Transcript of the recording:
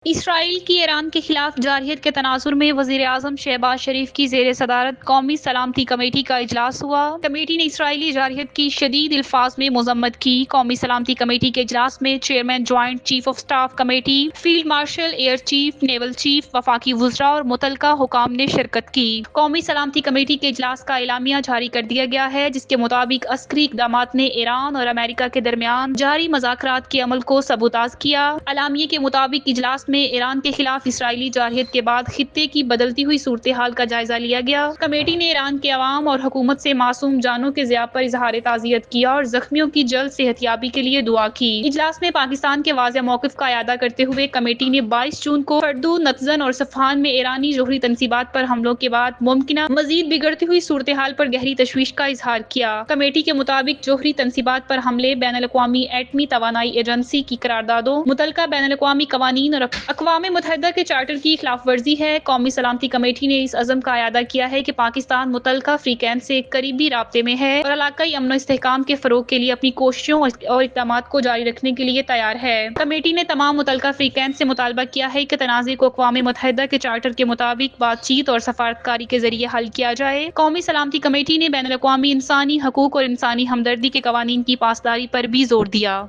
اسرائیل کی ایران کے خلاف جارحیت کے تناظر میں وزیر اعظم شہباز شریف کی زیر صدارت قومی سلامتی کمیٹی کا اجلاس ہوا۔ کمیٹی نے اسرائیلی جارحیت کی شدید الفاظ میں مذمت کی۔ قومی سلامتی کمیٹی کے اجلاس میں chairman joint chief of staff committee, field marshal, air chief, naval chief, وفاقی وزراء اور متعلقہ حکام نے شرکت کی۔ قومی سلامتی کمیٹی کے اجلاس کا اعلامیہ جاری کر دیا گیا ہے، جس کے مطابق عسکری اقدامات نے ایران اور امریکہ کے درمیان جاری مذاکرات کے عمل کو سبوتاژ کیا۔ اعلامیے کے مطابق اجلاس میں ایران کے خلاف اسرائیلی جارحیت کے بعد خطے کی بدلتی ہوئی صورتحال کا جائزہ لیا گیا۔ کمیٹی نے ایران کے عوام اور حکومت سے معصوم جانوں کے ضیاع پر اظہار تعزیت کیا اور زخمیوں کی جلد صحت یابی کے لیے دعا کی۔ اجلاس میں پاکستان کے واضح موقف کا اعادہ کرتے ہوئے کمیٹی نے 22 جون کو فردو، نتزن اور صفحان میں ایرانی جوہری تنصیبات پر حملوں کے بعد ممکنہ مزید بگڑتی ہوئی صورتحال پر گہری تشویش کا اظہار کیا۔ کمیٹی کے مطابق جوہری تنصیبات پر حملے بین الاقوامی ایٹمی توانائی ایجنسی کی قراردادوں، متعلقہ بین الاقوامی قوانین اور اقوام متحدہ کے چارٹر کی خلاف ورزی ہے۔ قومی سلامتی کمیٹی نے اس عزم کا اعادہ کیا ہے کہ پاکستان متعلقہ فریقین سے قریبی رابطے میں ہے اور علاقائی امن و استحکام کے فروغ کے لیے اپنی کوششوں اور اقدامات کو جاری رکھنے کے لیے تیار ہے۔ کمیٹی نے تمام متعلقہ فریقین سے مطالبہ کیا ہے کہ تنازع کو اقوام متحدہ کے چارٹر کے مطابق بات چیت اور سفارتکاری کے ذریعے حل کیا جائے۔ قومی سلامتی کمیٹی نے بین الاقوامی انسانی حقوق اور انسانی ہمدردی کے قوانین کی پاسداری پر بھی زور دیا۔